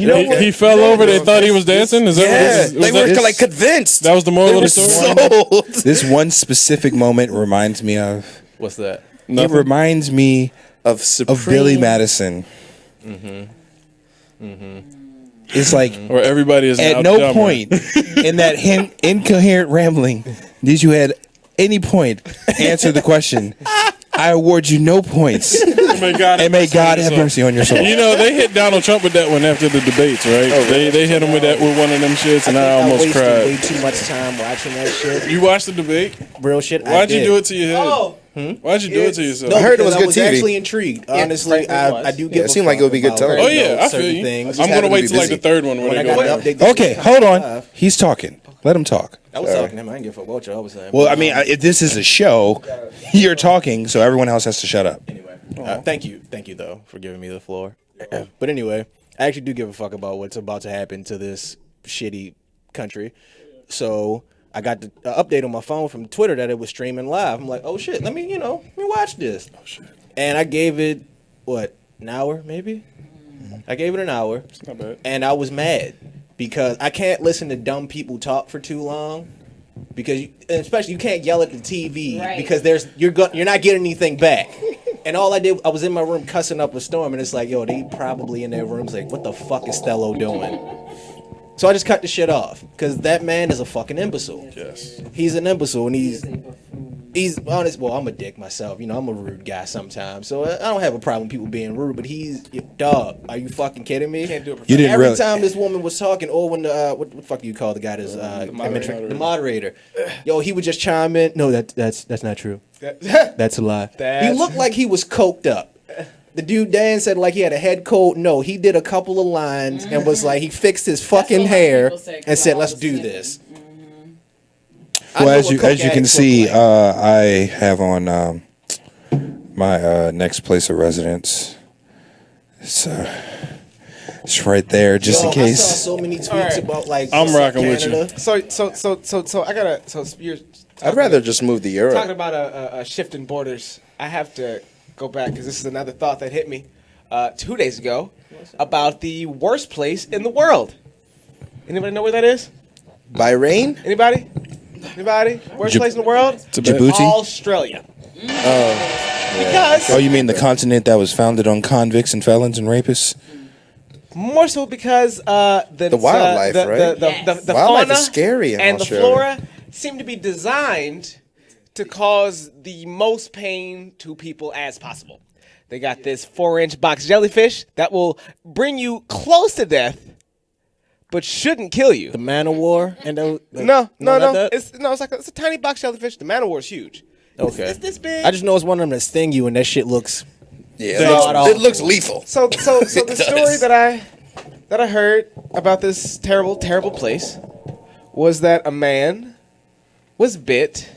You know what? he fell over, they thought he was dancing? Is that Yeah, was they were that, like convinced. that was the moral of the story? Sold. This one specific moment reminds me of. What's that? It reminds me Of Billy Madison. It's like Or everybody is at now no dumber. point in that incoherent rambling did you at any point answer the question. I award you no points. May God And may God have mercy on your soul. You know, they hit Donald Trump with that one after the debates, right? They hit him with that with one of them shits, and I almost wasted cried. way too much time watching that shit. You watched the debate? Real shit. Why'd you do it to your head? Why'd you do it to yourself? No, I heard it was because good I was TV. actually intrigued. Honestly, I do give it a seemed like fuck it would be good about, television. Oh yeah, I certain feel you. things. I'm gonna happened to wait be till like busy. the third one when When they I go got down. the update, Okay, hold on. He's talking. Let him talk. I was talking to him. I didn't give a fuck what y'all was saying. Well, I mean, if this is a show, you're talking, so everyone else has to shut up. Thank you though for giving me the floor. But anyway, I actually do give a fuck about what's about to happen to this shitty country. So I got the update on my phone from Twitter that it was streaming live. I'm like, oh shit, let me watch this. Oh shit. And I gave it an hour maybe. I gave it an hour. It's not bad. And I was mad because I can't listen to dumb people talk for too long. Because especially you can't yell at the TV because you're not getting anything back. And all I did, I was in my room cussing up a storm, and it's like, yo, they probably in their rooms like, what the fuck is Stello doing? So I just cut the shit off because that man is a fucking imbecile. Yes. He's an imbecile, and he's honest. Well, I'm a dick myself. You know, I'm a rude guy sometimes, so I don't have a problem with people being rude. But he's dog. Are you fucking kidding me? Can't do it. You didn't Every really. time this woman was talking, or when what the fuck do you call the guy that's the moderator? Yo, he would just chime in. No, that's not true. That's a lie. He looked like he was coked up. The dude Dan said like he had a head cold. No, he did a couple of lines and was like he fixed his fucking hair and said, "Let's do this." Well, as you can see, I have on my next place of residence. It's right there, just in case. I saw so many tweets about like. I'm rocking with Canada. you. So I gotta. So you're. I'd rather just move to Europe. Talking about a shift in borders, I have to go back because this is another thought that hit me 2 days ago about the worst place in the world. Anybody know where that is? Bahrain? Anybody? Worst place in the world? Djibouti? Australia. Because Oh, you mean the continent that was founded on convicts and felons and rapists? more so because the wildlife, right? The Wildlife fauna is scary in and Australia. the flora seem to be designed to cause the most pain to people as possible. They got this 4-inch box jellyfish that will bring you close to death, but shouldn't kill you. The man of war and No. It's a tiny box jellyfish. The man of war is huge. Okay. It's this big. I just know it's one of them that sting you, and that shit looks. Yeah, it looks lethal. So the story that I heard about this terrible place was that a man was bit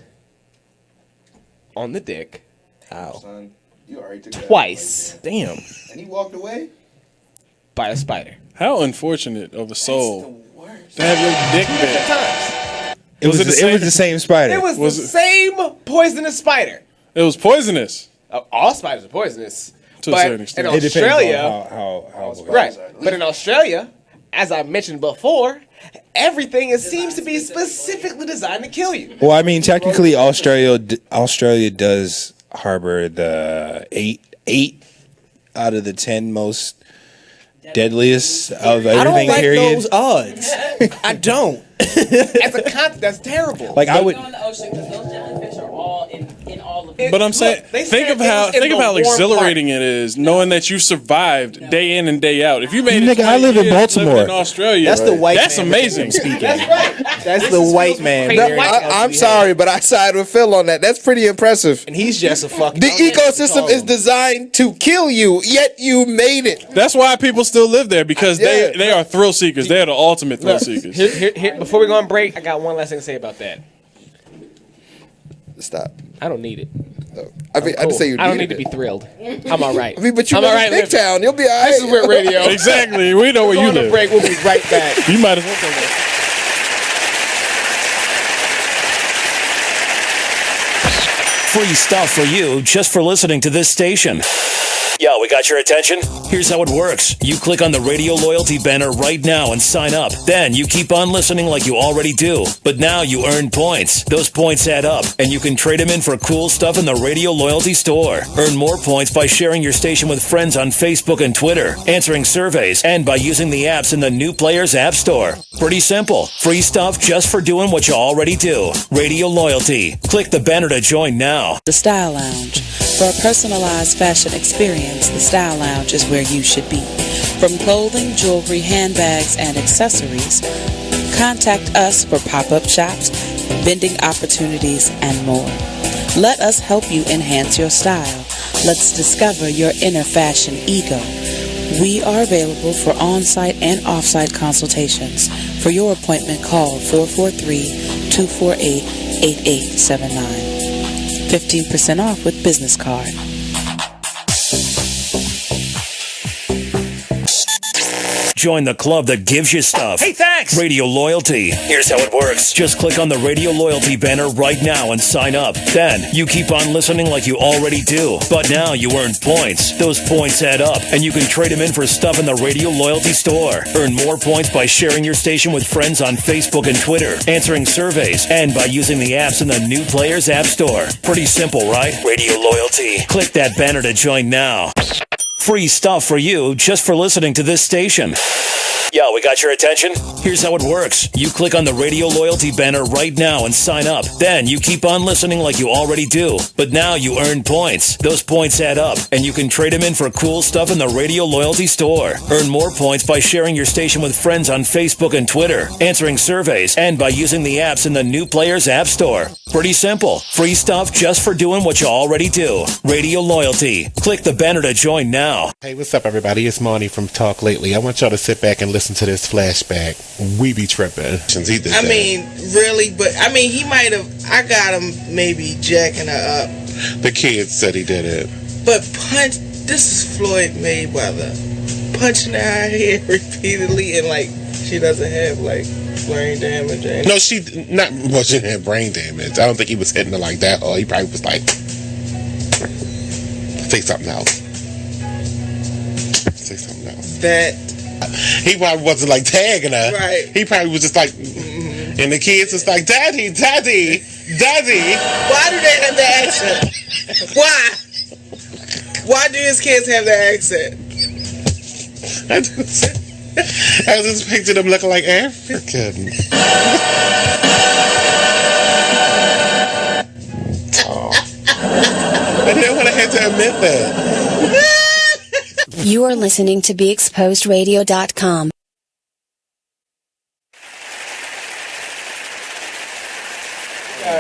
on the dick. Ow. Son, you already took Twice. Damn. And he walked away? By a spider. How unfortunate of a soul to have your dick bit. It was the same spider. It was the same poisonous spider. It was poisonous. All spiders are poisonous. To a But certain extent. in It depends Australia, on how right? But in Australia, as I mentioned before, everything seems to be specifically designed to kill you. Well, I mean, technically, Australia does harbor the eight out of the 10 most deadliest of everything. I don't like period. those odds. I don't. As a concept, that's terrible. Like I would. Go in the ocean because those jellyfish are all in all of it. But I'm saying, they think said of it how was in the warm exhilarating it is knowing that you survived day in and day out. If you made it, Nigga, I live in 20 years Baltimore. living in Australia. That's the white. That's man amazing. speaking. That's right. That's the white man. I'm sorry, but I side with Phil on that. That's pretty impressive. And he's just a fucking. The ecosystem is designed to kill you, yet you made it. That's why people still live there because they are thrill seekers. They are the ultimate thrill seekers. Here, before we go on break, I got one last thing to say about that. Stop. I don't need it. I mean, I'd say you. I don't need to be thrilled. I'm all right. I mean, but you I'm live all in right Big Town. You'll be all right. This is where radio. Exactly. We know where Go you on a live. break. We'll be right back. You might as well take that. Free stuff for you just for listening to this station. Yeah, we got your attention? Here's how it works. You click on the Radio Loyalty banner right now and sign up. Then you keep on listening like you already do. But now you earn points. Those points add up, and you can trade them in for cool stuff in the Radio Loyalty store. Earn more points by sharing your station with friends on Facebook and Twitter, answering surveys, and by using the apps in the New Players App Store. Pretty simple. Free stuff just for doing what you already do. Radio Loyalty. Click the banner to join now. The Style Lounge. For a personalized fashion experience, the Style Lounge is where you should be. From clothing, jewelry, handbags, and accessories, contact us for pop-up shops, vending opportunities, and more. Let us help you enhance your style. Let's discover your inner fashion ego. We are available for on-site and off-site consultations. For your appointment, call 443-248-8879. 15% off with business card. Join the club that gives you stuff. Hey, thanks! Radio Loyalty. Here's how it works. Just click on the Radio Loyalty banner right now and sign up. Then you keep on listening like you already do. But now you earn points. Those points add up, and you can trade them in for stuff in the Radio Loyalty store. Earn more points by sharing your station with friends on Facebook and Twitter, answering surveys, and by using the apps in the New Players App Store. Pretty simple, right? Radio Loyalty. Click that banner to join now. Free stuff for you just for listening to this station. Yeah, we got your attention? Here's how it works. You click on the Radio Loyalty banner right now and sign up. Then you keep on listening like you already do. But now you earn points. Those points add up, and you can trade them in for cool stuff in the Radio Loyalty store. Earn more points by sharing your station with friends on Facebook and Twitter, answering surveys, and by using the apps in the New Players App Store. Pretty simple. Free stuff just for doing what you already do. Radio Loyalty. Click the banner to join now. Hey, what's up, everybody? It's Monny from Talk Lately. I want y'all to sit back and listen to this flashback. We be tripping. I mean, really, but I mean, he might have. I got him maybe jacking her up. The kids said he did it. But this is Floyd Mayweather punching her head repeatedly, and like she doesn't have like brain damage. No, she didn't have brain damage. I don't think he was hitting her like that. Or he probably was like, say something else. Say something else. That he probably wasn't like tagging her. Right. He probably was just like, and the kids was like, Daddy, Daddy, Daddy. Why do they have the accent? Why? Why do his kids have the accent? I just pictured them looking like African. I didn't want to have to admit that. You are listening to BeExposedRadio.com.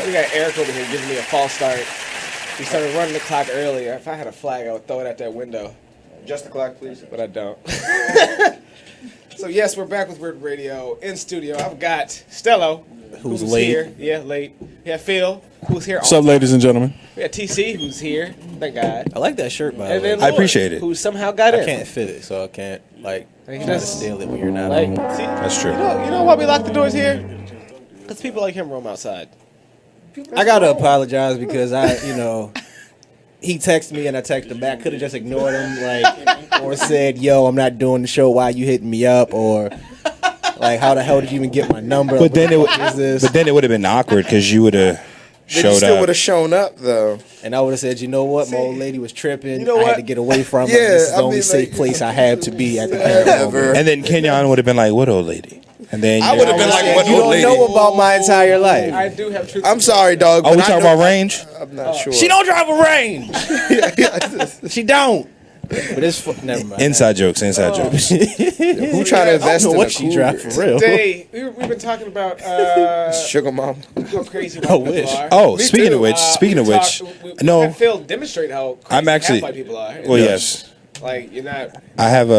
We got Eric over here giving me a false start. He started running the clock earlier. If I had a flag, I would throw it at that window. Just the clock, please. But I don't. So yes, we're back with Weird Radio in studio. I've got Stello, who's late. Here. Yeah, late. We have Phil, who's here. What's up, ladies and gentlemen? We have TC, who's here. Thank God. I like that shirt, by the way. Then I appreciate it. Who somehow got in. I can't fit it, so I can't try to Just- steal it when you're not Like, on. see, That's true. you know why we lock the doors here? Because people like him roam outside. I gotta apologize because he texted me and I texted him back. Could have just ignored him, or said, "Yo, I'm not doing the show. Why you hitting me up?" Or like, "How the hell did you even get my number?" But then it would have been awkward because you would have showed still up. would have shown up though. And I would have said, "You know what? My old lady was tripping. You know I had what? to get away from her. Yeah, This is the I only mean, safe like- place I have to be at the current moment." And then Kenyon would have been like, "What old lady?" And then I would have been like, "What You old don't lady?" know about my entire life. I do have truth. I'm sorry, dog. Oh, but we I talking know- about range? I'm not sure. She don't drive a range. She don't. But it's never mind. Inside jokes. Inside jokes. Who trying to invest in what a she drive Cougar? for real. Today, we've been talking about Sugar mom. how crazy white I people wish. are. Oh, Me speaking too. of which, we no, had Phil demonstrate how crazy I'm actually. half white people are. Well, yes. Like, you're not. I have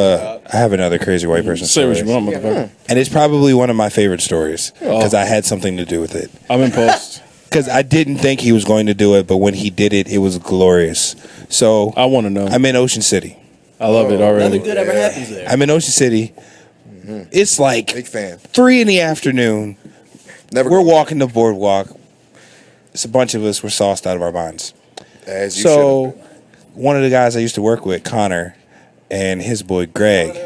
another crazy white person. Say what you story. want, motherfucker. And it's probably one of my favorite stories because I had something to do with it. I'm in post. Because I didn't think he was going to do it, but when he did it, it was glorious. So I want to know. I'm in Ocean City. I love it already. Nothing good ever happens there. I'm in Ocean City. It's like Big fan. 3 PM. We're walking the boardwalk. It's a bunch of us. We're sauced out of our minds. As you So one of the guys I used to work with, Connor, and his boy Greg.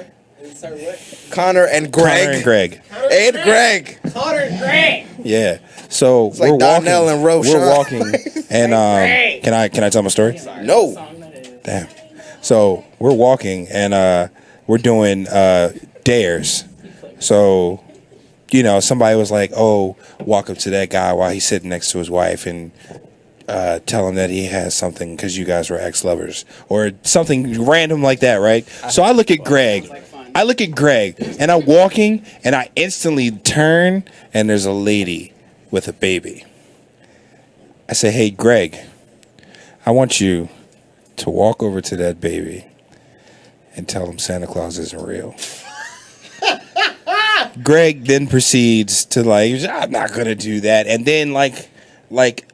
Connor and Greg. Connor and Greg. And Greg. Connor and Greg. Yeah. So It's like we're walking. Donnell and Roshan. We're walking, and can I tell my story? No. Damn. So we're walking, and we're doing dares. So somebody was like, "Oh, walk up to that guy while he's sitting next to his wife and tell him that he has something because you guys were ex-lovers or something random like that, right?" So I look at Greg. And I'm walking, and I instantly turn, and there's a lady with a baby. I say, "Hey, Greg, I want you to walk over to that baby and tell him Santa Claus isn't real." Greg then proceeds to "I'm not gonna do that," and then like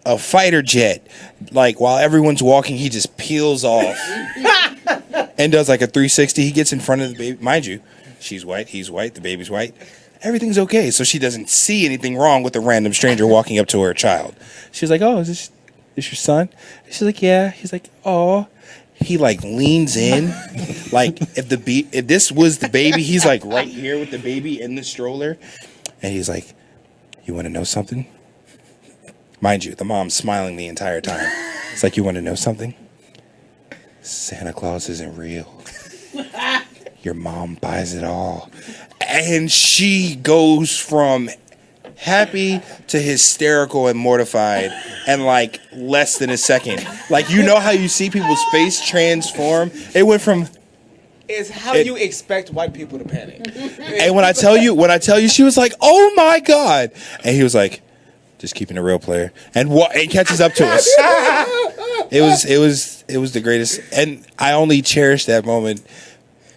a fighter jet, while everyone's walking, he just peels off and does like a 360. He gets in front of the baby, mind you, she's white, he's white, the baby's white. Everything's okay, so she doesn't see anything wrong with a random stranger walking up to her child. She's like, "Oh, is this your son?" She's like, "Yeah." He's like, "Oh." He leans in, if this was the baby, he's right here with the baby in the stroller, and he's like, "You want to know something?" Mind you, the mom's smiling the entire time. It's like, "You want to know something? Santa Claus isn't real. Your mom buys it all." And she goes from happy to hysterical and mortified in less than a second. You know how you see people's face transform? It went from Is how you expect white people to panic. and when I tell you, she was like, "Oh my God." And he was like, Just keeping it real, player. And catches up to us. It was the greatest, and I only cherish that moment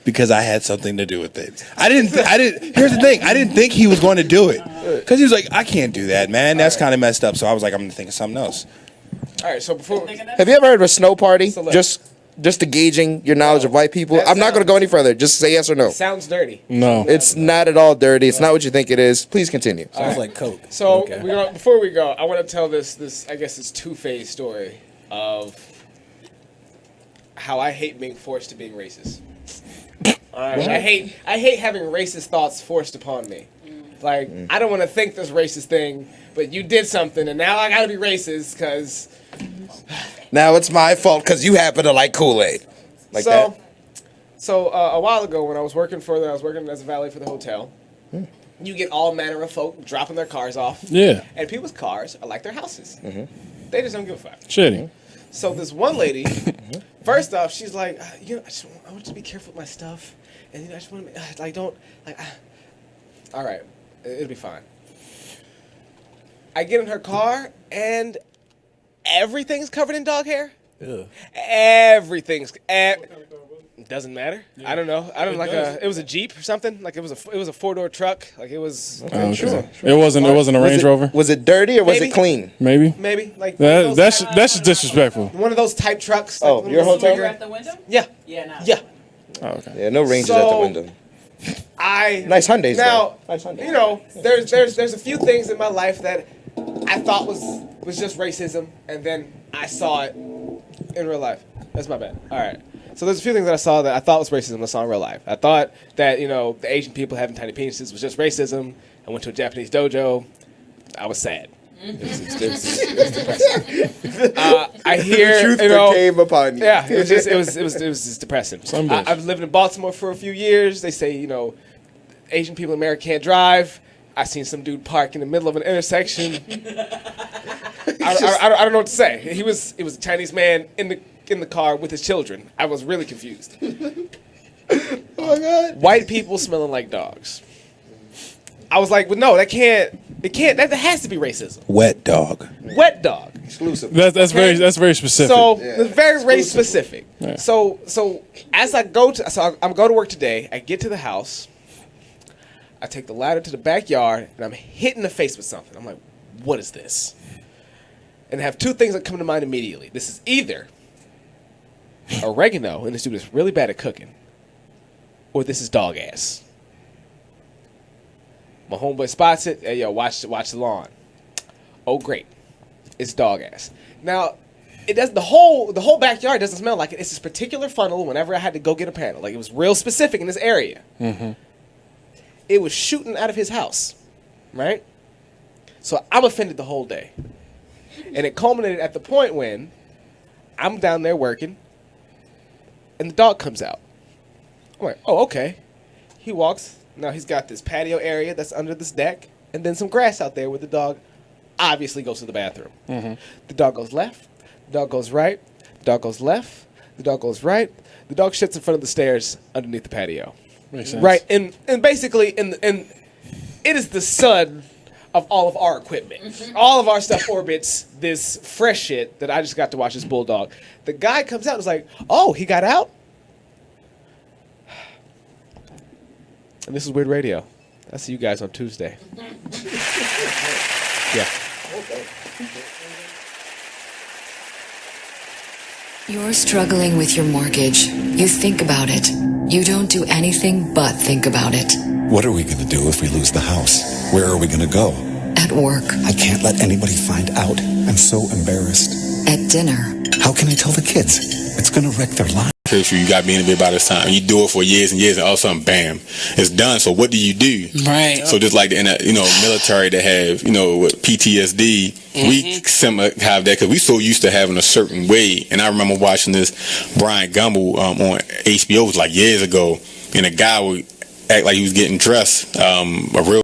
because I had something to do with it. I didn't. Here's the thing. I didn't think he was going to do it because he was like, I can't do that, man. That's kind of messed up. So I was like, I'm gonna think of something else. All right. So before, have you ever heard of a snow party? Just to gauging your knowledge of white people. I'm not going to go any further. Just say yes or no. Sounds dirty. No, it's not at all dirty. It's not what you think it is. Please continue. Sounds like Coke. So before we go, I want to tell this I guess this two-phase story of how I hate being forced to being racist. I hate having racist thoughts forced upon me. Like I don't want to think this racist thing, but you did something, and now I got to be racist because. Now it's my fault because you happen to like Kool-Aid. Like that. So a while ago when I was working as a valet for the hotel, you get all manner of folk dropping their cars off. Yeah. And people's cars are like their houses. They just don't give a fuck. Shitty. So this one lady, first off, she's like, I want you to be careful with my stuff, and I just want to all right, it'll be fine. I get in her car and. Everything's covered in dog hair. Ugh. Everything's. Doesn't matter. Yeah. I don't know. I don't It was a Jeep or something. Like it was a 4-door truck. Like it was. Okay. Sure. It wasn't a Range Rover. Was it dirty or was it clean? Maybe. Like that's just disrespectful. One of those type trucks. Oh, your hotel. At the window? Yeah. Yeah. No. Yeah. Oh, okay. Yeah. No ranges at the window. Nice Hyundais. Now, nice Hyundai. You know, there's a few things in my life that I thought was just racism, and then I saw it in real life. That's my bad. All right. So there's a few things that I saw that I thought was racism I saw in real life. I thought that, the Asian people having tiny penises was just racism. I went to a Japanese dojo. I was sad. It was depressing. I hear, the truth became upon you. Yeah, it was just depressing. I've lived in Baltimore for a few years. They say, Asian people in America can't drive. I seen some dude park in the middle of an intersection. I don't know what to say. It was a Chinese man in the car with his children. I was really confused. Oh my God. White people smelling like dogs. I was like, well, no, that has to be racism. Wet dog. Wet dog. Exclusive. That's very specific. So it's very race specific. Yeah. So as I go to work today, I get to the house. I take the ladder to the backyard, and I'm hit in the face with something. I'm like, what is this? And I have two things that come to mind immediately. This is either oregano, and this dude is really bad at cooking, or this is dog ass. My homeboy spots it. Hey, yo, watch the lawn. Oh, great. It's dog ass. Now, it does the whole backyard doesn't smell like it. It's this particular funnel whenever I had to go get a panel. Like, it was real specific in this area. Mm-hmm. It was shooting out of his house, right? So I'm offended the whole day. And it culminated at the point when I'm down there working, and the dog comes out. I'm like, oh, okay. He walks. Now he's got this patio area that's under this deck, and then some grass out there where the dog obviously goes to the bathroom. Mm-hmm. The dog goes left. The dog goes right. The dog goes left. The dog goes right. The dog shits in front of the stairs underneath the patio. Makes sense. Right, and basically, it is the sun of all of our equipment. Mm-hmm. All of our stuff orbits this fresh shit that I just got to watch this bulldog. The guy comes out and is like, oh, he got out? And this is Weird Radio. I'll see you guys on Tuesday. Yeah. Okay. You're struggling with your mortgage. You think about it. You don't do anything but think about it. What are we going to do if we lose the house? Where are we going to go? At work. I can't let anybody find out. I'm so embarrassed. At dinner. How can I tell the kids? It's going to wreck their lives. Sure, you got me in a bit by this time. You do it for years and years, and all of a sudden, bam, it's done. So what do you do? Right. So just like in a military that have with PTSD, we have that because we so used to having a certain way. And I remember watching this Brian Gumble on HBO, it was like years ago, and a guy would act like he was getting dressed, a real